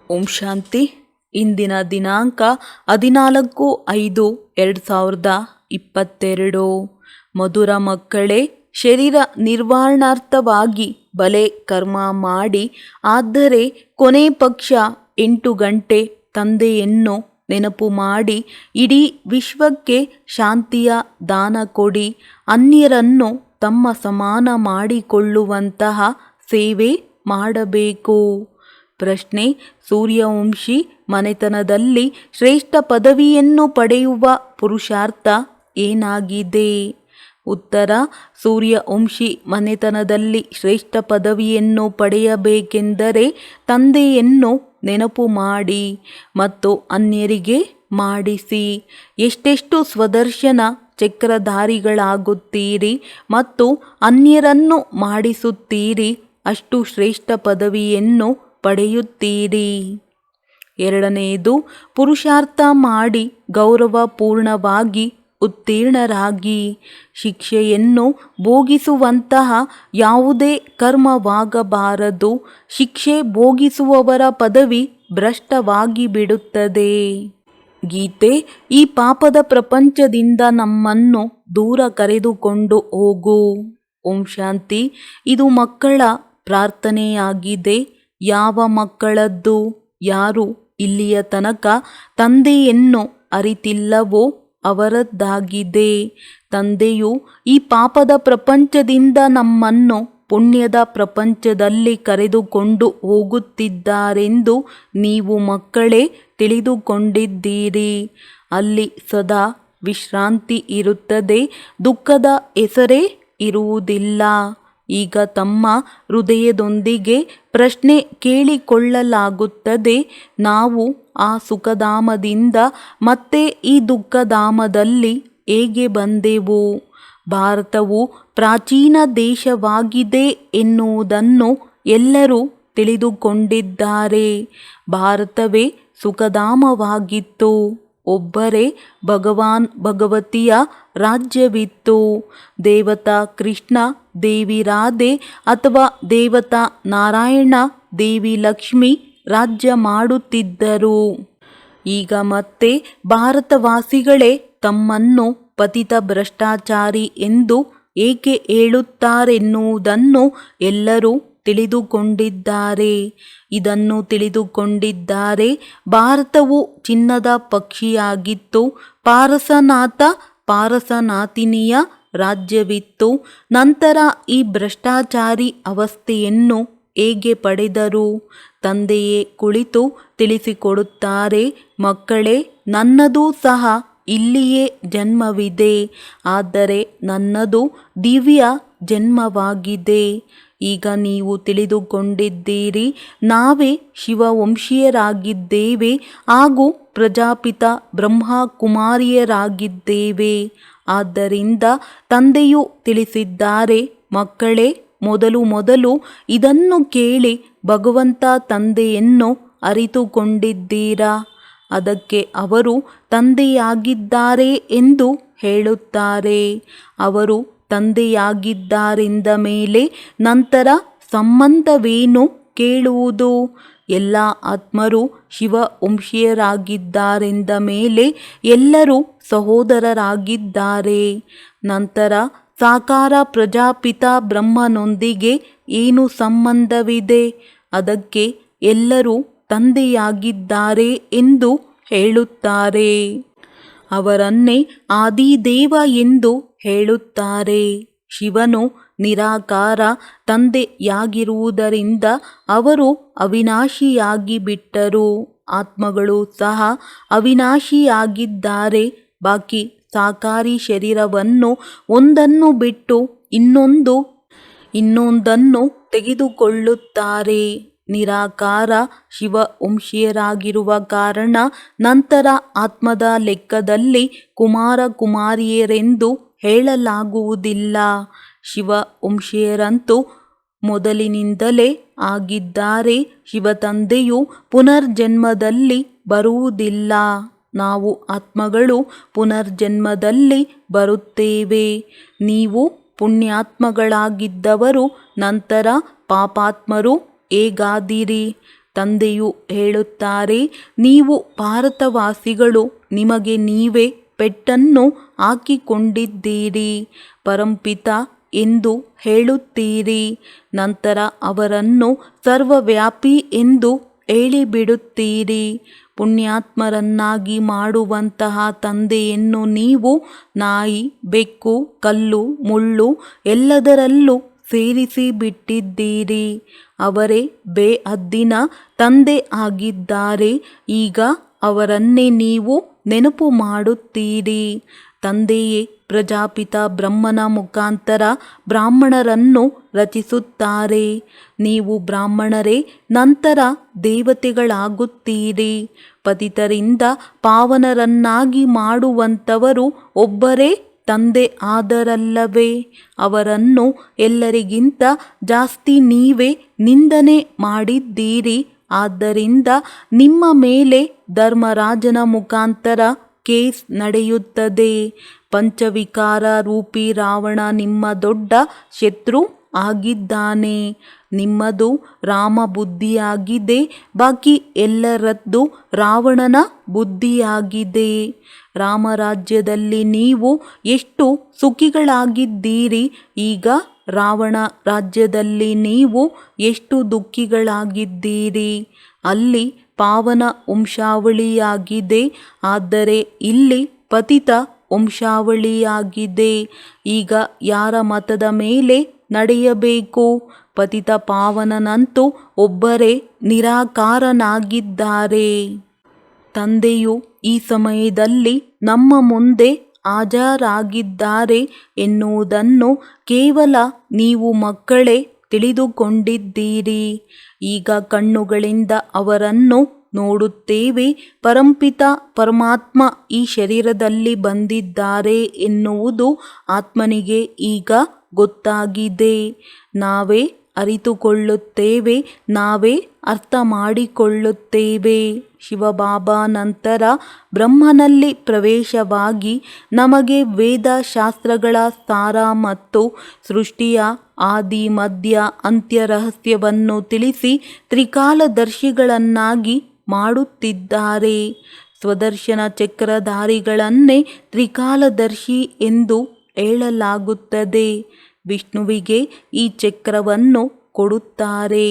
ಓಂ ಶಾಂತಿ. ಇಂದಿನ ದಿನಾಂಕ 14/5/2022. ಮಧುರ ಮಕ್ಕಳೇ, ಶರೀರ ನಿರ್ವಹಣಾರ್ಥವಾಗಿ ಬಲೆ ಕರ್ಮ ಮಾಡಿ, ಆದರೆ ಕೊನೆ ಪಕ್ಷ 8 ಗಂಟೆ ತಂದೆಯನ್ನು ನೆನಪು ಮಾಡಿ ಇಡೀ ವಿಶ್ವಕ್ಕೆ ಶಾಂತಿಯ ದಾನ ಕೊಡಿ. ಅನ್ಯರನ್ನು ತಮ್ಮ ಸಮಾನ ಮಾಡಿಕೊಳ್ಳುವಂತಹ ಸೇವೆ ಮಾಡಬೇಕು. ಪ್ರಶ್ನೆ: ಸೂರ್ಯವಂಶಿ ಮನೆತನದಲ್ಲಿ ಶ್ರೇಷ್ಠ ಪದವಿಯನ್ನು ಪಡೆಯುವ ಪುರುಷಾರ್ಥ ಏನಾಗಿದೆ? ಉತ್ತರ: ಸೂರ್ಯವಂಶಿ ಮನೆತನದಲ್ಲಿ ಶ್ರೇಷ್ಠ ಪದವಿಯನ್ನು ಪಡೆಯಬೇಕೆಂದರೆ ತಂದೆಯನ್ನು ನೆನಪು ಮಾಡಿ ಮತ್ತು ಅನ್ಯರಿಗೆ ಮಾಡಿಸಿ. ಎಷ್ಟೆಷ್ಟು ಸ್ವದರ್ಶನ ಚಕ್ರಧಾರಿಗಳಾಗುತ್ತೀರಿ ಮತ್ತು ಅನ್ಯರನ್ನು ಮಾಡಿಸುತ್ತೀರಿ, ಅಷ್ಟು ಶ್ರೇಷ್ಠ ಪದವಿಯನ್ನು ಪಡೆಯುತ್ತೀರಿ. ಎರಡನೆಯದು, ಪುರುಷಾರ್ಥ ಮಾಡಿ ಗೌರವಪೂರ್ಣವಾಗಿ ಉತ್ತೀರ್ಣರಾಗಿ. ಶಿಕ್ಷೆಯನ್ನು ಭೋಗಿಸುವಂತಹ ಯಾವುದೇ ಕರ್ಮವಾಗಬಾರದು. ಶಿಕ್ಷೆ ಭೋಗಿಸುವವರ ಪದವಿ ಭ್ರಷ್ಟವಾಗಿ ಬಿಡುತ್ತದೆ. ಗೀತೆ: ಈ ಪಾಪದ ಪ್ರಪಂಚದಿಂದ ನಮ್ಮನ್ನು ದೂರ ಕರೆದುಕೊಂಡು ಹೋಗು. ಓಂ ಶಾಂತಿ. ಇದು ಮಕ್ಕಳ ಪ್ರಾರ್ಥನೆಯಾಗಿದೆ. ಯಾವ ಮಕ್ಕಳದ್ದು? ಯಾರು ಇಲ್ಲಿಯ ತನಕ ತಂದೆಯನ್ನು ಅರಿತಿಲ್ಲವೋ ಅವರದ್ದಾಗಿದೆ. ತಂದೆಯು ಈ ಪಾಪದ ಪ್ರಪಂಚದಿಂದ ನಮ್ಮನ್ನು ಪುಣ್ಯದ ಪ್ರಪಂಚದಲ್ಲಿ ಕರೆದುಕೊಂಡು ಹೋಗುತ್ತಿದ್ದಾರೆಂದು ನೀವು ಮಕ್ಕಳೇ ತಿಳಿದುಕೊಂಡಿದ್ದೀರಿ. ಅಲ್ಲಿ ಸದಾ ವಿಶ್ರಾಂತಿ ಇರುತ್ತದೆ, ದುಃಖದ ಹೆಸರೇ ಇರುವುದಿಲ್ಲ. ಈಗ ತಮ್ಮ ಹೃದಯದೊಂದಿಗೆ ಪ್ರಶ್ನೆ ಕೇಳಿಕೊಳ್ಳಲಾಗುತ್ತದೆ: ನಾವು ಆ ಸುಖಧಾಮದಿಂದ ಮತ್ತೆ ಈ ದುಃಖಧಾಮದಲ್ಲಿ ಹೇಗೆ ಬಂದೆವು? ಭಾರತವು ಪ್ರಾಚೀನ ದೇಶವಾಗಿದೆ ಎನ್ನುವುದನ್ನು ಎಲ್ಲರೂ ತಿಳಿದುಕೊಂಡಿದ್ದಾರೆ. ಭಾರತವೇ ಸುಖಧಾಮವಾಗಿತ್ತು. ಒಬ್ಬರೇ ಭಗವಾನ್ ಭಗವತಿಯ ರಾಜ್ಯವಿತ್ತು. ದೇವತಾ ಕೃಷ್ಣ, ದೇವಿ ರಾಧೆ ಅಥವಾ ದೇವತಾ ನಾರಾಯಣ, ದೇವಿ ಲಕ್ಷ್ಮಿ ರಾಜ್ಯ ಮಾಡುತ್ತಿದ್ದರು. ಈಗ ಮತ್ತೆ ಭಾರತವಾಸಿಗಳೇ ತಮ್ಮನ್ನು ಪತಿತ ಭ್ರಷ್ಟಾಚಾರಿ ಎಂದು ಏಕೆ ಹೇಳುತ್ತಾರೆನ್ನುವುದನ್ನು ಎಲ್ಲರೂ ತಿಳಿದುಕೊಂಡಿದ್ದಾರೆ. ಇದನ್ನು ತಿಳಿದುಕೊಂಡಿದ್ದಾರೆ: ಭಾರತವು ಚಿನ್ನದ ಪಕ್ಷಿಯಾಗಿತ್ತು. ಪಾರಸನಾಥ, ಪಾರಸನಾಥಿನಿಯ ರಾಜ್ಯವಿತ್ತು. ನಂತರ ಈ ಭ್ರಷ್ಟಾಚಾರಿ ಅವಸ್ಥೆಯನ್ನು ಹೇಗೆ ಪಡೆದರು? ತಂದೆಯೇ ಕುಳಿತು ತಿಳಿಸಿಕೊಡುತ್ತಾರೆ: ಮಕ್ಕಳೇ, ನನ್ನದು ಸಹ ಇಲ್ಲಿಯೇ ಜನ್ಮವಿದೆ, ಆದರೆ ನನ್ನದು ದಿವ್ಯ ಜನ್ಮವಾಗಿದೆ. ಈಗ ನೀವು ತಿಳಿದುಕೊಂಡಿದ್ದೀರಿ, ನಾವೇ ಶಿವವಂಶೀಯರಾಗಿದ್ದೇವೆ ಹಾಗೂ ಪ್ರಜಾಪಿತ ಬ್ರಹ್ಮಕುಮಾರಿಯರಾಗಿದ್ದೇವೆ. ಆದ್ದರಿಂದ ತಂದೆಯು ತಿಳಿಸಿದ್ದಾರೆ: ಮಕ್ಕಳೇ, ಮೊದಲು ಇದನ್ನು ಕೇಳಿ ಭಗವಂತ ತಂದೆಯನ್ನು ಅರಿತುಕೊಂಡಿದ್ದೀರಾ? ಅದಕ್ಕೆ ಅವರು ತಂದೆಯಾಗಿದ್ದಾರೆ ಎಂದು ಹೇಳುತ್ತಾರೆ. ಅವರು ತಂದೆಯಾಗಿದ್ದಾರೆಂದ ಮೇಲೆ ನಂತರ ಸಂಬಂಧವೇನು ಕೇಳುವುದು? ಎಲ್ಲ ಆತ್ಮರು ಶಿವವಂಶೀಯರಾಗಿದ್ದಾರೆಂದ ಮೇಲೆ ಎಲ್ಲರೂ ಸಹೋದರರಾಗಿದ್ದಾರೆ. ನಂತರ ಸಾಕಾರ ಪ್ರಜಾಪಿತ ಬ್ರಹ್ಮನೊಂದಿಗೆ ಏನು ಸಂಬಂಧವಿದೆ? ಅದಕ್ಕೆ ಎಲ್ಲರೂ ತಂದೆಯಾಗಿದ್ದಾರೆ ಎಂದು ಹೇಳುತ್ತಾರೆ. ಅವರನ್ನೇ ಆದಿದೇವ ಎಂದು ಹೇಳುತ್ತಾರೆ. ಶಿವನು ನಿರಾಕಾರ ತಂದೆಯಾಗಿರುವುದರಿಂದ ಅವರು ಅವಿನಾಶಿಯಾಗಿ ಬಿಟ್ಟರು. ಆತ್ಮಗಳು ಸಹ ಅವಿನಾಶಿಯಾಗಿದ್ದಾರೆ. ಬಾಕಿ ಸಾಕಾರಿ ಶರೀರವನ್ನು ಒಂದನ್ನು ಬಿಟ್ಟು ಇನ್ನೊಂದನ್ನು ತೆಗೆದುಕೊಳ್ಳುತ್ತಾರೆ. ನಿರಾಕಾರ ಶಿವವಂಶೀಯರಾಗಿರುವ ಕಾರಣ ನಂತರ ಆತ್ಮದ ಲೆಕ್ಕದಲ್ಲಿ ಕುಮಾರ ಕುಮಾರಿಯರೆಂದು ಹೇಳಲಾಗುವುದಿಲ್ಲ. ಶಿವವಂಶೀಯರಂತೂ ಮೊದಲಿನಿಂದಲೇ ಆಗಿದ್ದಾರೆ. ಶಿವತಂದೆಯು ಪುನರ್ಜನ್ಮದಲ್ಲಿ ಬರುವುದಿಲ್ಲ. ನಾವು ಆತ್ಮಗಳು ಪುನರ್ಜನ್ಮದಲ್ಲಿ ಬರುತ್ತೇವೆ. ನೀವು ಪುಣ್ಯಾತ್ಮಗಳಾಗಿದ್ದವರು ನಂತರ ಪಾಪಾತ್ಮರು ಹೇಗಾದಿರಿ? ತಂದೆಯು ಹೇಳುತ್ತಾರೆ, ನೀವು ಭಾರತವಾಸಿಗಳು ನಿಮಗೆ ನೀವೇ ಪೆಟ್ಟನ್ನು ಹಾಕಿಕೊಂಡಿದ್ದೀರಿ, ಪರಂಪಿತ ಎಂದು ಹೇಳುತ್ತೀರಿ. ನಂತರ ಅವರನ್ನು ಸರ್ವವ್ಯಾಪಿ ಎಂದು ಹೇಳಿಬಿಡುತ್ತೀರಿ. ಪುಣ್ಯಾತ್ಮರನ್ನಾಗಿ ಮಾಡುವಂತಹ ತಂದೆಯನ್ನು ನೀವು ನಾಯಿ, ಬೆಕ್ಕು, ಕಲ್ಲು, ಮುಳ್ಳು ಎಲ್ಲದರಲ್ಲೂ ಸೇರಿಸಿ ಬಿಟ್ಟಿದ್ದೀರಿ. ಅವರೇ ಬೇಹದ್ದಿನ ತಂದೆ ಆಗಿದ್ದಾರೆ. ಈಗ ಅವರನ್ನೇ ನೀವು ನೆನಪು ಮಾಡುತ್ತೀರಿ. ತಂದೆಯೇ ಪ್ರಜಾಪಿತ ಬ್ರಹ್ಮನ ಮುಖಾಂತರ ಬ್ರಾಹ್ಮಣರನ್ನು ರಚಿಸುತ್ತಾರೆ. ನೀವು ಬ್ರಾಹ್ಮಣರೇ ನಂತರ ದೇವತೆಗಳಾಗುತ್ತೀರಿ. ಪತಿತರಿಂದ ಪಾವನರನ್ನಾಗಿ ಮಾಡುವಂಥವರು ಒಬ್ಬರೇ ತಂದೆ ಆದರಲ್ಲವೇ? ಅವರನ್ನು ಎಲ್ಲರಿಗಿಂತ ಜಾಸ್ತಿ ನೀವೇ ನಿಂದನೆ ಮಾಡಿದ್ದೀರಿ. ಆದ್ದರಿಂದ ನಿಮ್ಮ ಮೇಲೆ ಧರ್ಮರಾಜನ ಮುಖಾಂತರ ಕೇಸ್ ನಡೆಯುತ್ತದೆ. ಪಂಚವಿಕಾರ ರೂಪಿ ರಾವಣ ನಿಮ್ಮ ದೊಡ್ಡ ಶತ್ರು ಆಗಿದ್ದಾನೆ. ನಿಮ್ಮದು ರಾಮ ಬುದ್ಧಿಯಾಗಿದೆ, ಬಾಕಿ ಎಲ್ಲರದ್ದು ರಾವಣನ ಬುದ್ಧಿಯಾಗಿದೆ. ರಾಮರಾಜ್ಯದಲ್ಲಿ ನೀವು ಎಷ್ಟು ಸುಖಿಗಳಾಗಿದ್ದೀರಿ, ಈಗ ರಾವಣ ರಾಜ್ಯದಲ್ಲಿ ನೀವು ಎಷ್ಟು ದುಃಖಿಗಳಾಗಿದ್ದೀರಿ. ಅಲ್ಲಿ ಪಾವನ ವಂಶಾವಳಿಯಾಗಿದೆ, ಆದರೆ ಇಲ್ಲಿ ಪತಿತ ವಂಶಾವಳಿಯಾಗಿದೆ. ಈಗ ಯಾರ ಮತದ ಮೇಲೆ ನಡೆಯಬೇಕು? ಪತಿತ ಪಾವನನಂತೂ ಒಬ್ಬರೇ ನಿರಾಕಾರನಾಗಿದ್ದಾರೆ. ತಂದೆಯು ಈ ಸಮಯದಲ್ಲಿ ನಮ್ಮ ಮುಂದೆ ಹಾಜರಾಗಿದ್ದಾರೆ ಎನ್ನುವುದನ್ನು ಕೇವಲ ನೀವು ಮಕ್ಕಳೇ ತಿಳಿದುಕೊಂಡಿದ್ದೀರಿ. ಈಗ ಕಣ್ಣುಗಳಿಂದ ಅವರನ್ನು ನೋಡುತ್ತೇವೆ. ಪರಂಪಿತ ಪರಮಾತ್ಮ ಈ ಶರೀರದಲ್ಲಿ ಬಂದಿದ್ದಾರೆ ಎನ್ನುವುದು ಆತ್ಮನಿಗೆ ಈಗ ಗೊತ್ತಾಗಿದೆ. ನಾವೇ ಅರಿತುಕೊಳ್ಳುತ್ತೇವೆ, ನಾವೇ ಅರ್ಥ ಮಾಡಿಕೊಳ್ಳುತ್ತೇವೆ. ಶಿವಬಾಬಾ ನಂತರ ಬ್ರಹ್ಮನಲ್ಲಿ ಪ್ರವೇಶವಾಗಿ ನಮಗೆ ವೇದಶಾಸ್ತ್ರಗಳ ಸಾರ ಮತ್ತು ಸೃಷ್ಟಿಯ ಆದಿ ಮಧ್ಯ ಅಂತ್ಯ ರಹಸ್ಯವನ್ನು ತಿಳಿಸಿ ತ್ರಿಕಾಲದರ್ಶಿಗಳನ್ನಾಗಿ ಮಾಡುತ್ತಿದ್ದಾರೆ. ಸ್ವದರ್ಶನ ಚಕ್ರಧಾರಿಗಳನ್ನೇ ತ್ರಿಕಾಲದರ್ಶಿ ಎಂದು ಹೇಳಲಾಗುತ್ತದೆ. ವಿಷ್ಣುವಿಗೆ ಈ ಚಕ್ರವನ್ನು ಕೊಡುತ್ತಾರೆ.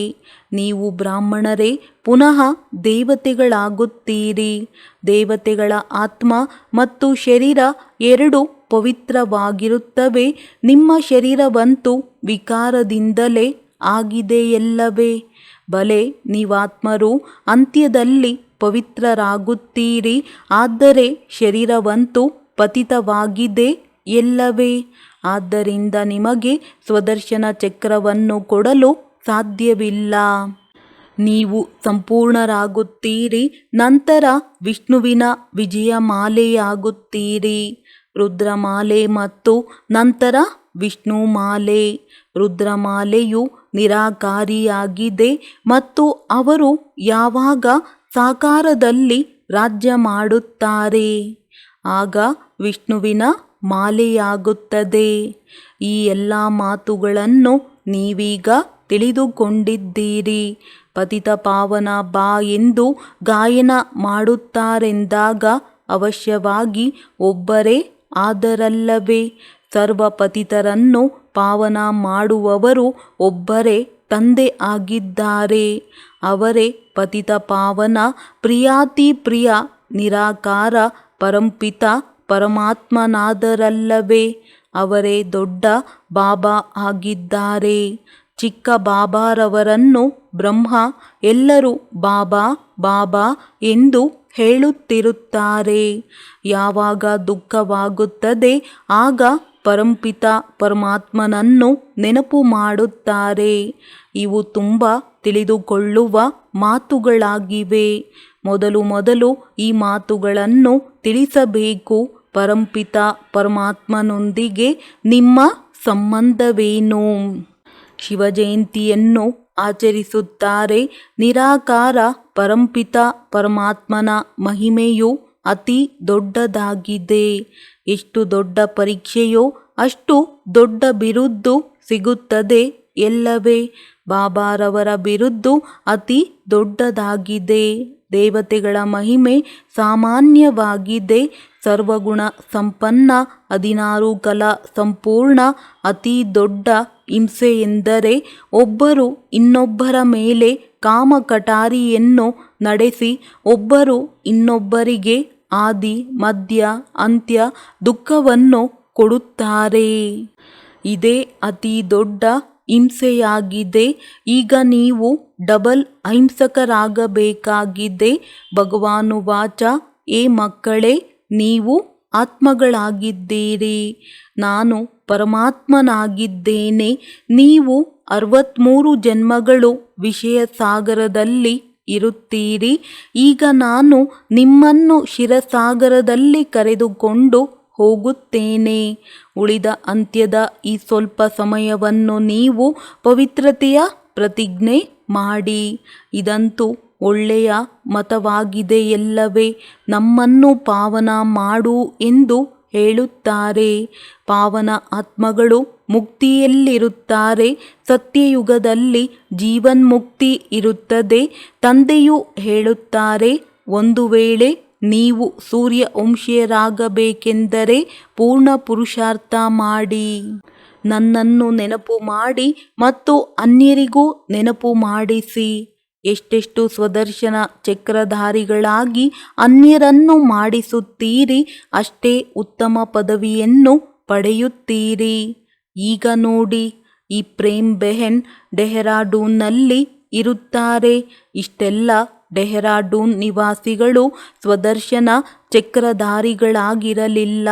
ನೀವು ಬ್ರಾಹ್ಮಣರೇ ಪುನಃ ದೇವತೆಗಳಾಗುತ್ತೀರಿ. ದೇವತೆಗಳ ಆತ್ಮ ಮತ್ತು ಶರೀರ ಎರಡು ಪವಿತ್ರವಾಗಿರುತ್ತವೆ. ನಿಮ್ಮ ಶರೀರವಂತೂ ವಿಕಾರದಿಂದಲೇ ಆಗಿದೆಯಲ್ಲವೇ? ಬಲೆ, ನೀವಾತ್ಮರು ಅಂತ್ಯದಲ್ಲಿ ಪವಿತ್ರರಾಗುತ್ತೀರಿ, ಆದರೆ ಶರೀರವಂತೂ ಪತಿತವಾಗಿದೆ ಎಲ್ಲವೇ? ಆದ್ದರಿಂದ ನಿಮಗೆ ಸ್ವದರ್ಶನ ಚಕ್ರವನ್ನು ಕೊಡಲು ಸಾಧ್ಯವಿಲ್ಲ. ನೀವು ಸಂಪೂರ್ಣರಾಗುತ್ತೀರಿ, ನಂತರ ವಿಷ್ಣುವಿನ ವಿಜಯಮಾಲೆಯಾಗುತ್ತೀರಿ. ರುದ್ರಮಾಲೆ ಮತ್ತು ನಂತರ ವಿಷ್ಣುಮಾಲೆ. ರುದ್ರಮಾಲೆಯು ನಿರಾಕಾರಿಯಾಗಿದೆ ಮತ್ತು ಅವರು ಯಾವಾಗ ಸಾಕಾರದಲ್ಲಿ ರಾಜ್ಯ ಮಾಡುತ್ತಾರೆ, ಆಗ ವಿಷ್ಣುವಿನ ಮಾಲೆಯಾಗುತ್ತದೆ. ಈ ಎಲ್ಲ ಮಾತುಗಳನ್ನು ನೀವೀಗ ತಿಳಿದುಕೊಂಡಿದ್ದೀರಿ. ಪತಿತ ಪಾವನ ಬಾ ಎಂದು ಗಾಯನ ಮಾಡುತ್ತಾರೆಂದಾಗ ಅವಶ್ಯವಾಗಿ ಒಬ್ಬರೇ ಆದರಲ್ಲವೇ? ಸರ್ವ ಪತಿತರನ್ನು ಪಾವನ ಮಾಡುವವರು ಒಬ್ಬರೇ ತಂದೆ ಆಗಿದ್ದಾರೆ. ಅವರೇ ಪತಿತ ಪಾವನ ಪ್ರಿಯಾತಿ ಪ್ರಿಯ ನಿರಾಕಾರ ಪರಂಪಿತ ಪರಮಾತ್ಮನಾದರಲ್ಲವೇ? ಅವರೇ ದೊಡ್ಡ ಬಾಬಾ ಆಗಿದ್ದಾರೆ. ಚಿಕ್ಕ ಬಾಬಾರವರನ್ನು ಬ್ರಹ್ಮ ಎಲ್ಲರೂ ಬಾಬಾ ಬಾಬಾ ಎಂದು ಹೇಳುತ್ತಿರುತ್ತಾರೆ. ಯಾವಾಗ ದುಃಖವಾಗುತ್ತದೆ ಆಗ ಪರಂಪಿತ ಪರಮಾತ್ಮನನ್ನು ನೆನಪು ಮಾಡುತ್ತಾರೆ. ಇವು ತುಂಬ ತಿಳಿದುಕೊಳ್ಳುವ ಮಾತುಗಳಾಗಿವೆ. ಮೊದಲು ಈ ಮಾತುಗಳನ್ನು ತಿಳಿಸಬೇಕು. ಪರಂಪಿತ ಪರಮಾತ್ಮನೊಂದಿಗೆ ನಿಮ್ಮ ಸಂಬಂಧವೇನು? ಶಿವಜಯಂತಿಯನ್ನು ಆಚರಿಸುತ್ತಾರೆ. ನಿರಾಕಾರ ಪರಂಪಿತ ಪರಮಾತ್ಮನ ಮಹಿಮೆಯು ಅತಿ ದೊಡ್ಡದಾಗಿದೆ. ಎಷ್ಟು ದೊಡ್ಡ ಪರೀಕ್ಷೆಯೋ ಅಷ್ಟು ದೊಡ್ಡ ಬಿರುದು ಸಿಗುತ್ತದೆ ಎಲ್ಲವೇ. ಬಾಬಾರವರ ಬಿರುದು ಅತಿ ದೊಡ್ಡದಾಗಿದೆ. ದೇವತೆಗಳ ಮಹಿಮೆ ಸಾಮಾನ್ಯವಾಗಿದೆ. ಸರ್ವಗುಣ ಸಂಪನ್ನ 16 ಕಲಾ ಸಂಪೂರ್ಣ. ಅತಿ ದೊಡ್ಡ ಹಿಂಸೆಯೆಂದರೆ ಒಬ್ಬರು ಇನ್ನೊಬ್ಬರ ಮೇಲೆ ಕಾಮಕಟಾರಿಯನ್ನು ನಡೆಸಿ ಒಬ್ಬರು ಇನ್ನೊಬ್ಬರಿಗೆ ಆದಿ ಮಧ್ಯ ಅಂತ್ಯ ದುಃಖವನ್ನು ಕೊಡುತ್ತಾರೆ. ಇದೇ ಅತಿ ದೊಡ್ಡ ಹಿಂಸೆಯಾಗಿದೆ. ಈಗ ನೀವು ಡಬಲ್ ಅಹಿಂಸಕರಾಗಬೇಕಾಗಿದೆ. ಭಗವಾನುವಾಚ, ಏ ಮಕ್ಕಳೇ, ನೀವು ಆತ್ಮಗಳಾಗಿದ್ದೀರಿ. ನಾನು ಪರಮಾತ್ಮನಾಗಿದ್ದೇನೆ. ನೀವು 63 ಜನ್ಮಗಳು ವಿಷಯ ಸಾಗರದಲ್ಲಿ ಇರುತ್ತೀರಿ. ಈಗ ನಾನು ನಿಮ್ಮನ್ನು ಶಿರಸಾಗರದಲ್ಲಿ ಕರೆದುಕೊಂಡು ಹೋಗುತ್ತೇನೆ. ಉಳಿದ ಅಂತ್ಯದ ಈ ಸ್ವಲ್ಪ ಸಮಯವನ್ನು ನೀವು ಪವಿತ್ರತೆಯ ಪ್ರತಿಜ್ಞೆ ಮಾಡಿ. ಇದಂತೂ ಒಳ್ಳೆಯ ಮತವಾಗಿದೆಯಲ್ಲವೇ. ನಮ್ಮನ್ನು ಪಾವನ ಮಾಡು ಎಂದು ಹೇಳುತ್ತಾರೆ. ಪಾವನ ಆತ್ಮಗಳು ಮುಕ್ತಿಯಲ್ಲಿರುತ್ತಾರೆ. ಸತ್ಯಯುಗದಲ್ಲಿ ಜೀವನ್ಮುಕ್ತಿ ಇರುತ್ತದೆ. ತಂದೆಯು ಹೇಳುತ್ತಾರೆ, ಒಂದು ವೇಳೆ ನೀವು ಸೂರ್ಯವಂಶೀಯರಾಗಬೇಕೆಂದರೆ ಪೂರ್ಣ ಪುರುಷಾರ್ಥ ಮಾಡಿ. ನನ್ನನ್ನು ನೆನಪು ಮಾಡಿ ಮತ್ತು ಅನ್ಯರಿಗೂ ನೆನಪು ಮಾಡಿಸಿ. ಎಷ್ಟೆಷ್ಟು ಸ್ವದರ್ಶನ ಚಕ್ರಧಾರಿಗಳಾಗಿ ಅನ್ಯರನ್ನು ಮಾಡಿಸುತ್ತೀರಿ, ಅಷ್ಟೇ ಉತ್ತಮ ಪದವಿಯನ್ನು ಪಡೆಯುತ್ತೀರಿ. ಈಗ ನೋಡಿ, ಈ ಪ್ರೇಮ್ ಬೆಹೆನ್ ಡೆಹ್ರಾಡೂನ್ನಲ್ಲಿ ಇರುತ್ತಾರೆ. ಇಷ್ಟೆಲ್ಲ ಡೆಹ್ರಾಡೂನ್ ನಿವಾಸಿಗಳು ಸ್ವದರ್ಶನ ಚಕ್ರಧಾರಿಗಳಾಗಿರಲಿಲ್ಲ.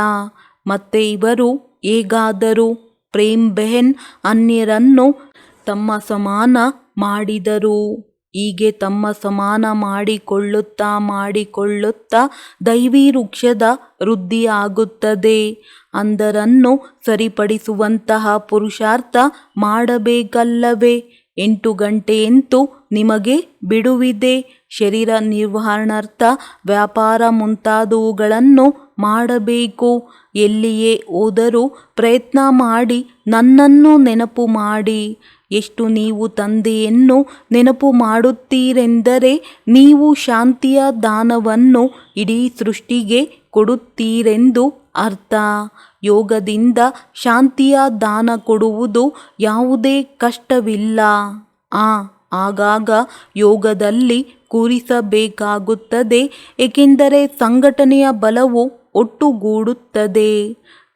ಮತ್ತೆ ಇವರು ಹೇಗಾದರೂ ಪ್ರೇಮ್ ಬೆಹೆನ್ ಅನ್ಯರನ್ನು ತಮ್ಮ ಸಮಾನ ಮಾಡಿದರು. ಹೀಗೆ ತಮ್ಮ ಸಮಾನ ಮಾಡಿಕೊಳ್ಳುತ್ತಾ ದೈವಿ ವೃಕ್ಷದ ವೃದ್ಧಿಯಾಗುತ್ತದೆ. ಅಂಧರನ್ನು ಸರಿಪಡಿಸುವಂತಹ ಪುರುಷಾರ್ಥ ಮಾಡಬೇಕಲ್ಲವೇ. 8 ಗಂಟೆಯಂತೂ ನಿಮಗೆ ಬಿಡುವಿದೆ. ಶರೀರ ನಿರ್ವಹಣಾರ್ಥ ವ್ಯಾಪಾರ ಮುಂತಾದವುಗಳನ್ನು ಮಾಡಬೇಕು. ಎಲ್ಲಿಯೇ ಹೋದರೂ ಪ್ರಯತ್ನ ಮಾಡಿ ನನ್ನನ್ನು ನೆನಪು ಮಾಡಿ. ಎಷ್ಟು ನೀವು ತಂದೆಯನ್ನು ನೆನಪು ಮಾಡುತ್ತೀರೆಂದರೆ ನೀವು ಶಾಂತಿಯ ದಾನವನ್ನು ಇಡೀ ಸೃಷ್ಟಿಗೆ ಕೊಡುತ್ತೀರೆಂದು ಅರ್ಥ. ಯೋಗದಿಂದ ಶಾಂತಿಯ ದಾನ ಕೊಡುವುದು ಯಾವುದೇ ಕಷ್ಟವಿಲ್ಲ. ಆಗಾಗ ಯೋಗದಲ್ಲಿ ಕೂರಿಸಬೇಕಾಗುತ್ತದೆ, ಏಕೆಂದರೆ ಸಂಘಟನೆಯ ಬಲವು ಒಟ್ಟುಗೂಡುತ್ತದೆ.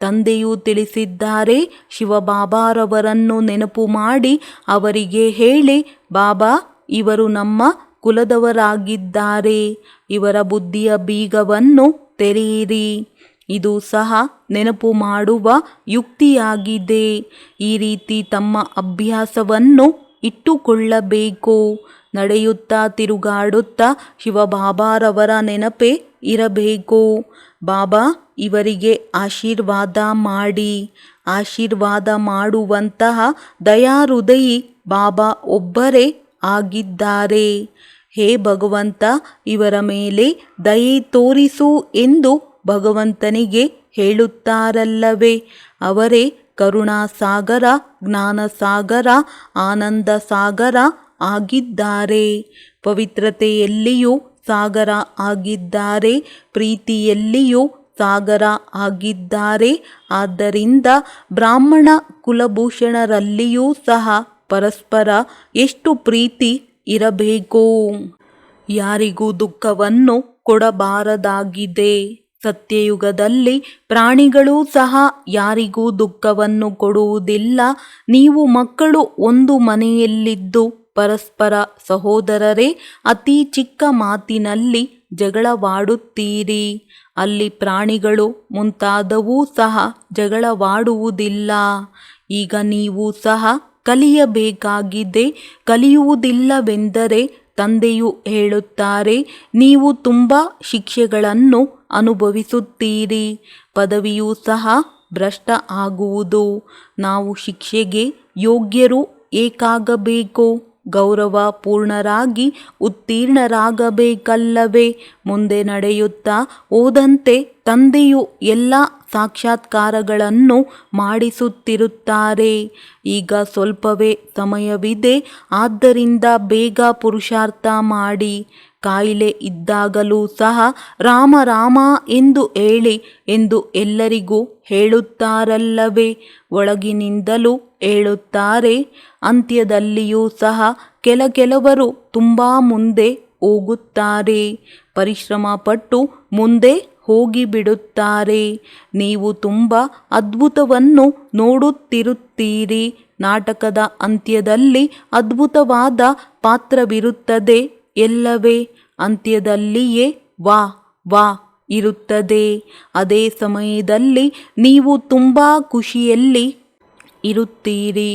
ತಂದೆಯು ತಿಳಿಸಿದ್ದಾರೆ, ಶಿವಬಾಬಾರವರನ್ನು ನೆನಪು ಮಾಡಿ ಅವರಿಗೆ ಹೇಳಿ, ಬಾಬಾ, ಇವರು ನಮ್ಮ ಕುಲದವರಾಗಿದ್ದಾರೆ. ಇವರ ಬುದ್ಧಿಯ ಬೀಗವನ್ನು ತೆರೆಯಿರಿ. ಇದು ಸಹ ನೆನಪು ಮಾಡುವ ಯುಕ್ತಿಯಾಗಿದೆ. ಈ ರೀತಿ ತಮ್ಮ ಅಭ್ಯಾಸವನ್ನು ಇಟ್ಟುಕೊಳ್ಳಬೇಕು. ನಡೆಯುತ್ತಾ ತಿರುಗಾಡುತ್ತಾ ಶಿವಬಾಬಾರವರ ನೆನಪೇ ಇರಬೇಕು. ಬಾಬಾ, ಇವರಿಗೆ ಆಶೀರ್ವಾದ ಮಾಡಿ. ಆಶೀರ್ವಾದ ಮಾಡುವಂತಹ ದಯಾಹೃದಯಿ ಬಾಬಾ ಒಬ್ಬರೇ ಆಗಿದ್ದಾರೆ. ಹೇ ಭಗವಂತ, ಇವರ ಮೇಲೆ ದಯೆ ತೋರಿಸು ಎಂದು ಭಗವಂತನಿಗೆ ಹೇಳುತ್ತಾರಲ್ಲವೇ. ಅವರೇ ಕರುಣಾಸಾಗರ, ಜ್ಞಾನಸಾಗರ, ಆನಂದ ಸಾಗರ ಆಗಿದ್ದಾರೆ. ಪವಿತ್ರತೆಯಲ್ಲಿಯೂ ಸಾಗರ ಆಗಿದ್ದಾರೆ. ಪ್ರೀತಿಯಲ್ಲಿಯೂ ಸಾಗರ ಆಗಿದ್ದಾರೆ. ಆದ್ದರಿಂದ ಬ್ರಾಹ್ಮಣ ಕುಲಭೂಷಣರಲ್ಲಿಯೂ ಸಹ ಪರಸ್ಪರ ಎಷ್ಟು ಪ್ರೀತಿ ಇರಬೇಕು. ಯಾರಿಗೂ ದುಃಖವನ್ನು ಕೊಡಬಾರದಾಗಿದೆ. ಸತ್ಯಯುಗದಲ್ಲಿ ಪ್ರಾಣಿಗಳೂ ಸಹ ಯಾರಿಗೂ ದುಃಖವನ್ನು ಕೊಡುವುದಿಲ್ಲ. ನೀವು ಮಕ್ಕಳು ಒಂದು ಮನೆಯಲ್ಲಿದ್ದು ಪರಸ್ಪರ ಸಹೋದರರೇ ಅತಿ ಚಿಕ್ಕ ಮಾತಿನಲ್ಲಿ ಜಗಳವಾಡುತ್ತೀರಿ. ಅಲ್ಲಿ ಪ್ರಾಣಿಗಳು ಮುಂತಾದವೂ ಸಹ ಜಗಳವಾಡುವುದಿಲ್ಲ. ಈಗ ನೀವು ಸಹ ಕಲಿಯಬೇಕಾಗಿದೆ. ಕಲಿಯುವುದಿಲ್ಲವೆಂದರೆ ತಂದೆಯು ಹೇಳುತ್ತಾರೆ, ನೀವು ತುಂಬ ಶಿಕ್ಷೆಗಳನ್ನು ಅನುಭವಿಸುತ್ತೀರಿ. ಪದವಿಯೂ ಸಹ ಭ್ರಷ್ಟ ಆಗುವುದು. ನಾವು ಶಿಕ್ಷೆಗೆ ಯೋಗ್ಯರು ಏಕಾಗಬೇಕು. ಗೌರವ ಪೂರ್ಣರಾಗಿ ಉತ್ತೀರ್ಣರಾಗಬೇಕಲ್ಲವೇ. ಮುಂದೆ ನಡೆಯುತ್ತಾ ಹೋದಂತೆ ತಂದೆಯು ಎಲ್ಲ ಸಾಕ್ಷಾತ್ಕಾರಗಳನ್ನು ಮಾಡಿಸುತ್ತಿರುತ್ತಾರೆ. ಈಗ ಸ್ವಲ್ಪವೇ ಸಮಯವಿದೆ, ಆದ್ದರಿಂದ ಬೇಗ ಪುರುಷಾರ್ಥ ಮಾಡಿ. ಕಾಯಿಲೆ ಇದ್ದಾಗಲೂ ಸಹ ರಾಮ ರಾಮ ಎಂದು ಹೇಳಿ ಎಂದು ಎಲ್ಲರಿಗೂ ಹೇಳುತ್ತಾರಲ್ಲವೇ? ಒಳಗಿನಿಂದಲೂ ಹೇಳುತ್ತಾರೆ. ಅಂತ್ಯದಲ್ಲಿಯೂ ಸಹ ಕೆಲವರು ತುಂಬ ಮುಂದೆ ಹೋಗುತ್ತಾರೆ, ಪರಿಶ್ರಮ ಪಟ್ಟು ಮುಂದೆ ಹೋಗಿಬಿಡುತ್ತಾರೆ. ನೀವು ತುಂಬ ಅದ್ಭುತವನ್ನು ನೋಡುತ್ತಿರುತ್ತೀರಿ. ನಾಟಕದ ಅಂತ್ಯದಲ್ಲಿ ಅದ್ಭುತವಾದ ಪಾತ್ರವಿರುತ್ತದೆ ಎಲ್ಲವೇ? ಅಂತ್ಯದಲ್ಲಿಯೇ ವಾ ವಾ ಇರುತ್ತದೆ. ಅದೇ ಸಮಯದಲ್ಲಿ ನೀವು ತುಂಬ ಖುಷಿಯಲ್ಲಿ ಇರುತ್ತೀರಿ.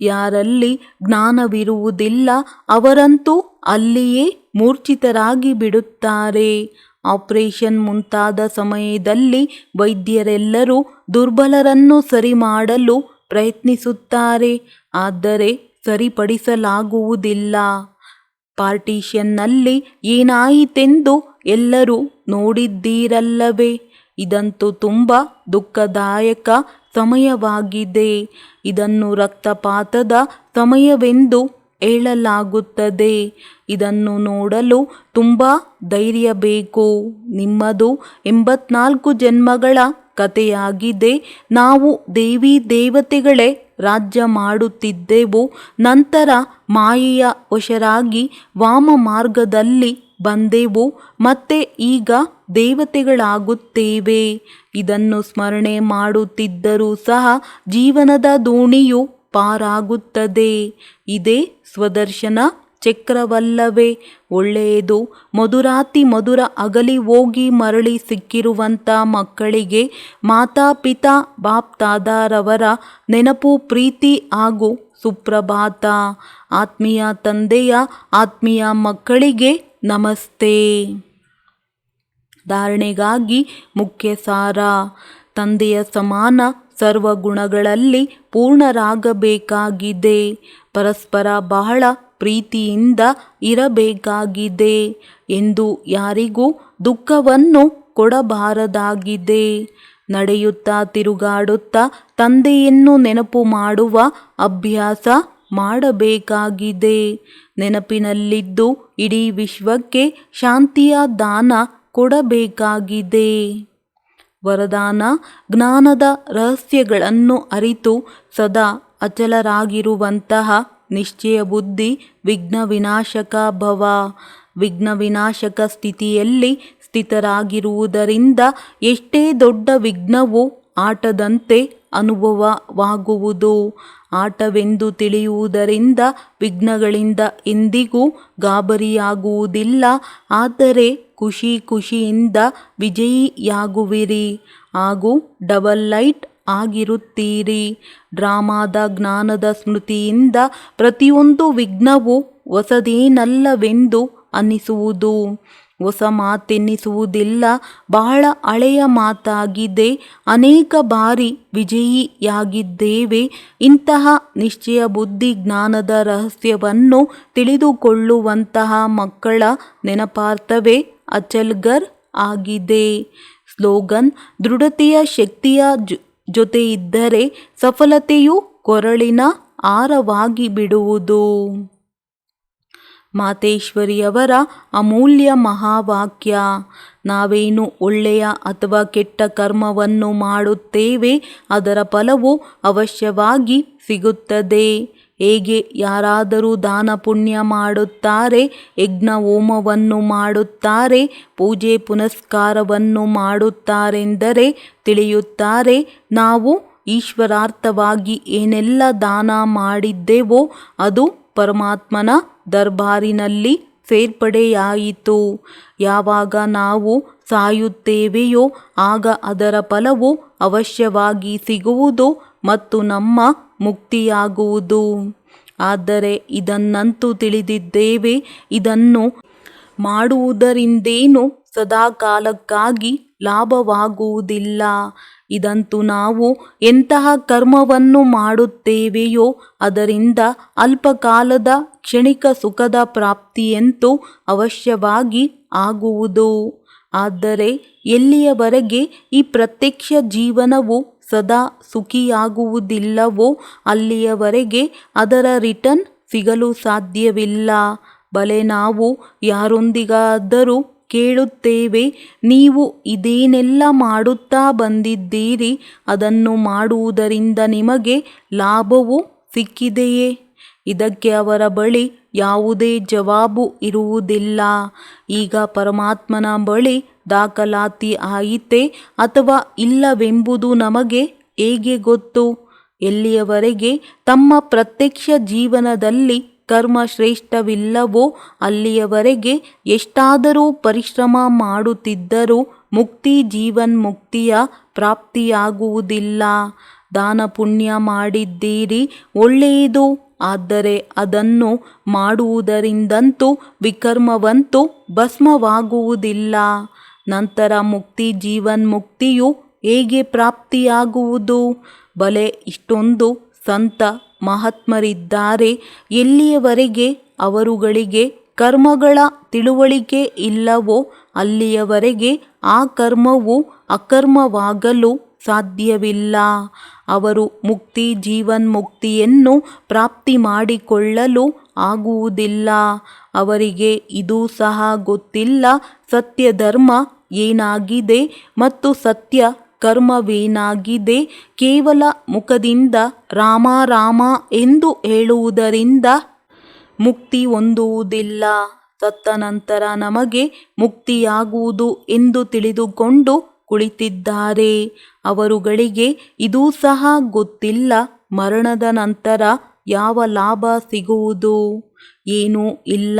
ಯಾರಲ್ಲಿ ಜ್ಞಾನವಿರುವುದಿಲ್ಲ ಅವರಂತೂ ಅಲ್ಲಿಯೇ ಮೂರ್ಛಿತರಾಗಿ ಬಿಡುತ್ತಾರೆ. ಆಪರೇಷನ್ ಮುಂತಾದ ಸಮಯದಲ್ಲಿ ವೈದ್ಯರೆಲ್ಲರೂ ದುರ್ಬಲರನ್ನು ಸರಿ ಮಾಡಲು ಪ್ರಯತ್ನಿಸುತ್ತಾರೆ, ಆದರೆ ಸರಿಪಡಿಸಲಾಗುವುದಿಲ್ಲ. ಪಾರ್ಟಿಷನ್ನಲ್ಲಿ ಏನಾಯಿತೆಂದು ಎಲ್ಲರೂ ನೋಡಿದ್ದೀರಲ್ಲವೇ? ಇದಂತೂ ತುಂಬ ದುಃಖದಾಯಕ ಸಮಯವಾಗಿದೆ. ಇದನ್ನು ರಕ್ತಪಾತದ ಸಮಯವೆಂದು ಹೇಳಲಾಗುತ್ತದೆ. ಇದನ್ನು ನೋಡಲು ತುಂಬ ಧೈರ್ಯ ಬೇಕು. ನಿಮ್ಮದು 84 ಜನ್ಮಗಳ ಕಥೆಯಾಗಿದೆ. ನಾವು ದೇವಿ ದೇವತೆಗಳೇ ರಾಜ್ಯ ಮಾಡುತ್ತಿದ್ದೆವು. ನಂತರ ಮಾಯೆಯ ವಶರಾಗಿ ವಾಮ ಮಾರ್ಗದಲ್ಲಿ ಬಂದೆವು. ಮತ್ತೆ ಈಗ ದೇವತೆಗಳಾಗುತ್ತೇವೆ. ಇದನ್ನು ಸ್ಮರಣೆ ಮಾಡುತ್ತಿದ್ದರೂ ಸಹ ಜೀವನದ ದೋಣಿಯು ಪಾರಾಗುತ್ತದೆ. ಇದೇ ಸ್ವದರ್ಶನ ಚಕ್ರವಲ್ಲವೇ? ಒಳ್ಳೆಯದು. ಮಧುರಾತಿ ಮಧುರ ಅಗಲಿ ಹೋಗಿ ಮರಳಿ ಸಿಕ್ಕಿರುವಂಥ ಮಕ್ಕಳಿಗೆ ಮಾತಾಪಿತಾ ಬಾಪ್ ತಾದಾರವರ ನೆನಪು, ಪ್ರೀತಿ ಹಾಗೂ ಸುಪ್ರಭಾತ. ಆತ್ಮೀಯ ತಂದೆಯ ಆತ್ಮೀಯ ಮಕ್ಕಳಿಗೆ ನಮಸ್ತೆ. ಧಾರಣೆಗಾಗಿ ಮುಖ್ಯ ಸಾರ. ತಂದೆಯ ಸಮಾನ ಸರ್ವಗುಣಗಳಲ್ಲಿ ಪೂರ್ಣರಾಗಬೇಕಾಗಿದೆ. ಪರಸ್ಪರ ಬಹಳ ಪ್ರೀತಿಯಿಂದ ಇರಬೇಕಾಗಿದೆ ಎಂದು ಯಾರಿಗೂ ದುಃಖವನ್ನು ಕೊಡಬಾರದಾಗಿದೆ. ನಡೆಯುತ್ತಾ ತಿರುಗಾಡುತ್ತಾ ತಂದೆಯನ್ನು ನೆನಪು ಮಾಡುವ ಅಭ್ಯಾಸ ಮಾಡಬೇಕಾಗಿದೆ. ನೆನಪಿನಲ್ಲಿದ್ದು ಇಡೀ ವಿಶ್ವಕ್ಕೆ ಶಾಂತಿಯ ದಾನ ಕೊಡಬೇಕಾಗಿದೆ. ವರದಾನ: ಜ್ಞಾನದ ರಹಸ್ಯಗಳನ್ನು ಅರಿತು ಸದಾ ಅಚಲರಾಗಿರುವಂತಹ ನಿಶ್ಚಯ ಬುದ್ಧಿ ವಿಘ್ನ ವಿನಾಶಕ ಭವ. ವಿಘ್ನ ವಿನಾಶಕ ಸ್ಥಿತಿಯಲ್ಲಿ ಸ್ಥಿತರಾಗಿರುವುದರಿಂದ ಎಷ್ಟೇ ದೊಡ್ಡ ವಿಘ್ನವೂ ಆಟದಂತೆ ಅನುಭವವಾಗುವುದು. ಆಟವೆಂದು ತಿಳಿಯುವುದರಿಂದ ವಿಘ್ನಗಳಿಂದ ಎಂದಿಗೂ ಗಾಬರಿಯಾಗುವುದಿಲ್ಲ. ಆದರೆ ಖುಷಿಯಿಂದ ವಿಜಯಿಯಾಗುವಿರಿ ಹಾಗೂ ಡಬಲ್ ಲೈಟ್ ಆಗಿರುತ್ತೀರಿ. ಡ್ರಾಮಾದ ಜ್ಞಾನದ ಸ್ಮೃತಿಯಿಂದ ಪ್ರತಿಯೊಂದು ವಿಘ್ನವೂ ಹೊಸದೇನಲ್ಲವೆಂದು ಅನ್ನಿಸುವುದು. ಹೊಸ ಮಾತೆನ್ನಿಸುವುದಿಲ್ಲ, ಬಹಳ ಹಳೆಯ ಮಾತಾಗಿದೆ. ಅನೇಕ ಬಾರಿ ವಿಜಯಿಯಾಗಿದ್ದೇವೆ. ಇಂತಹ ನಿಶ್ಚಯ ಬುದ್ಧಿ ಜ್ಞಾನದ ರಹಸ್ಯವನ್ನು ತಿಳಿದುಕೊಳ್ಳುವಂತಹ ಮಕ್ಕಳ ನೆನಪಾರ್ಥವೇ ಅಚಲ್ಘರ್ ಆಗಿದೆ. ಸ್ಲೋಗನ್: ದೃಢತೆಯ ಶಕ್ತಿಯ ಜೊತೆ ಇದ್ದರೆ ಸಫಲತೆಯು ಕೊರಳಿನ ಹಾರವಾಗಿ ಬಿಡುವುದು. ಮಾತೇಶ್ವರಿಯವರ ಅಮೂಲ್ಯ ಮಹಾವಾಕ್ಯ: ನಾವೇನು ಒಳ್ಳೆಯ ಅಥವಾ ಕೆಟ್ಟ ಕರ್ಮವನ್ನು ಮಾಡುತ್ತೇವೆ ಅದರ ಫಲವು ಅವಶ್ಯವಾಗಿ ಸಿಗುತ್ತದೆ. ಹೇಗೆ ಯಾರಾದರೂ ದಾನ ಪುಣ್ಯ ಮಾಡುತ್ತಾರೆ, ಯಜ್ಞ ಹೋಮವನ್ನು ಮಾಡುತ್ತಾರೆ, ಪೂಜೆ ಪುನಸ್ಕಾರವನ್ನು ಮಾಡುತ್ತಾರೆಂದರೆ ತಿಳಿಯುತ್ತಾರೆ ನಾವು ಈಶ್ವರಾರ್ಥವಾಗಿ ಏನೆಲ್ಲ ದಾನ ಮಾಡಿದ್ದೆವೋ ಅದು ಪರಮಾತ್ಮನ ದರ್ಬಾರಿನಲ್ಲಿ ಸೇರ್ಪಡೆಯಾಯಿತು. ಯಾವಾಗ ನಾವು ಸಾಯುತ್ತೇವೆಯೋ ಆಗ ಅದರ ಫಲವು ಅವಶ್ಯವಾಗಿ ಸಿಗುವುದು ಮತ್ತು ನಮ್ಮ ಮುಕ್ತಿಯಾಗುವುದು. ಆದರೆ ಇದನ್ನಂತೂ ತಿಳಿದಿದ್ದೇವೆ, ಇದನ್ನು ಮಾಡುವುದರಿಂದೇನು ಸದಾಕಾಲಕ್ಕಾಗಿ ಲಾಭವಾಗುವುದಿಲ್ಲ. ಇದಂತೂ ನಾವು ಎಂತಹ ಕರ್ಮವನ್ನು ಮಾಡುತ್ತೇವೆಯೋ ಅದರಿಂದ ಅಲ್ಪಕಾಲದ ಕ್ಷಣಿಕ ಸುಖದ ಪ್ರಾಪ್ತಿಯಂತೂ ಅವಶ್ಯವಾಗಿ ಆಗುವುದು. ಆದರೆ ಎಲ್ಲಿಯವರೆಗೆ ಈ ಪ್ರತ್ಯಕ್ಷ ಜೀವನವು ಸದಾ ಸುಖಿಯಾಗುವುದಿಲ್ಲವೋ ಅಲ್ಲಿಯವರೆಗೆ ಅದರ ರಿಟರ್ನ್ ಸಿಗಲು ಸಾಧ್ಯವಿಲ್ಲ. ಬಲೆ ನಾವು ಯಾರೊಂದಿಗಾದರೂ ಕೇಳುತ್ತೇವೆ, ನೀವು ಇದೇನೆಲ್ಲ ಮಾಡುತ್ತಾ ಬಂದಿದ್ದೀರಿ, ಅದನ್ನು ಮಾಡುವುದರಿಂದ ನಿಮಗೆ ಲಾಭವು ಸಿಕ್ಕಿದೆಯೇ? ಇದಕ್ಕೆ ಅವರ ಬಳಿ ಯಾವುದೇ ಜವಾಬು ಇರುವುದಿಲ್ಲ. ಈಗ ಪರಮಾತ್ಮನ ಬಳಿ ದಾಖಲಾತಿ ಆಯಿತೆ ಅಥವಾ ಇಲ್ಲವೆಂಬುದು ನಮಗೆ ಹೇಗೆ ಗೊತ್ತು? ಎಲ್ಲಿಯವರೆಗೆ ತಮ್ಮ ಪ್ರತ್ಯಕ್ಷ ಜೀವನದಲ್ಲಿ ಕರ್ಮ ಶ್ರೇಷ್ಠವಿಲ್ಲವೋ ಅಲ್ಲಿಯವರೆಗೆ ಎಷ್ಟಾದರೂ ಪರಿಶ್ರಮ ಮಾಡುತ್ತಿದ್ದರೂ ಮುಕ್ತಿ ಜೀವನ್ಮುಕ್ತಿಯ ಪ್ರಾಪ್ತಿಯಾಗುವುದಿಲ್ಲ. ದಾನ ಪುಣ್ಯ ಮಾಡಿದ್ದೀರಿ, ಒಳ್ಳೆಯದು. ಆದರೆ ಅದನ್ನು ಮಾಡುವುದರಿಂದಂತೂ ವಿಕರ್ಮವಂತೂ ಭಸ್ಮವಾಗುವುದಿಲ್ಲ. ನಂತರ ಮುಕ್ತಿ ಜೀವನ್ಮುಕ್ತಿಯು ಹೇಗೆ ಪ್ರಾಪ್ತಿಯಾಗುವುದು? ಬಲೆ ಇಷ್ಟೊಂದು ಸಂತ ಮಹಾತ್ಮರಿದ್ದಾರೆ, ಎಲ್ಲಿಯವರೆಗೆ ಅವರುಗಳಿಗೆ ಕರ್ಮಗಳ ತಿಳುವಳಿಕೆ ಇಲ್ಲವೋ ಅಲ್ಲಿಯವರೆಗೆ ಆ ಕರ್ಮವು ಅಕರ್ಮವಾಗಲು ಸಾಧ್ಯವಿಲ್ಲ. ಅವರು ಮುಕ್ತಿ ಜೀವನ್ಮುಕ್ತಿಯನ್ನು ಪ್ರಾಪ್ತಿ ಮಾಡಿಕೊಳ್ಳಲು ಆಗುವುದಿಲ್ಲ. ಅವರಿಗೆ ಇದೂ ಸಹ ಗೊತ್ತಿಲ್ಲ ಸತ್ಯ ಧರ್ಮ ಏನಾಗಿದೆ ಮತ್ತು ಸತ್ಯ ಕರ್ಮವೇನಾಗಿದೆ. ಕೇವಲ ಮುಖದಿಂದ ರಾಮ ರಾಮ ಎಂದು ಹೇಳುವುದರಿಂದ ಮುಕ್ತಿ ಹೊಂದುವುದಿಲ್ಲ. ಸತ್ತ ನಂತರ ನಮಗೆ ಮುಕ್ತಿಯಾಗುವುದು ಎಂದು ತಿಳಿದುಕೊಂಡು ಕುಳಿತಿದ್ದಾರೆ. ಅವರುಗಳಿಗೆ ಇದೂ ಸಹ ಗೊತ್ತಿಲ್ಲ ಮರಣದ ನಂತರ ಯಾವ ಲಾಭ ಸಿಗುವುದು. ಏನೂ ಇಲ್ಲ.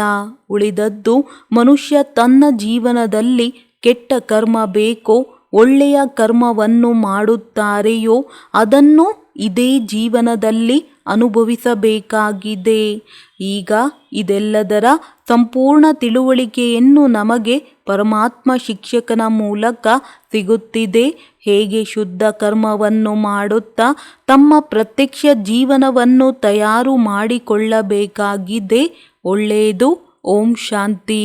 ಉಳಿದದ್ದು ಮನುಷ್ಯ ತನ್ನ ಜೀವನದಲ್ಲಿ ಕೆಟ್ಟ ಕರ್ಮ ಬೇಕೋ ಒಳ್ಳೆಯ ಕರ್ಮವನ್ನು ಮಾಡುತ್ತಾರೆಯೋ ಅದನ್ನು ಇದೇ ಜೀವನದಲ್ಲಿ ಅನುಭವಿಸಬೇಕಾಗಿದೆ. ಈಗ ಇದೆಲ್ಲದರ ಸಂಪೂರ್ಣ ತಿಳುವಳಿಕೆಯನ್ನು ನಮಗೆ ಪರಮಾತ್ಮ ಶಿಕ್ಷಕನ ಮೂಲಕ ಸಿಗುತ್ತಿದೆ. ಹೇಗೆ ಶುದ್ಧ ಕರ್ಮವನ್ನು ಮಾಡುತ್ತಾ ತಮ್ಮ ಪ್ರತ್ಯಕ್ಷ ಜೀವನವನ್ನು ತಯಾರು ಮಾಡಿಕೊಳ್ಳಬೇಕಾಗಿದೆ. ಒಳ್ಳೆಯದು. ಓಂ ಶಾಂತಿ.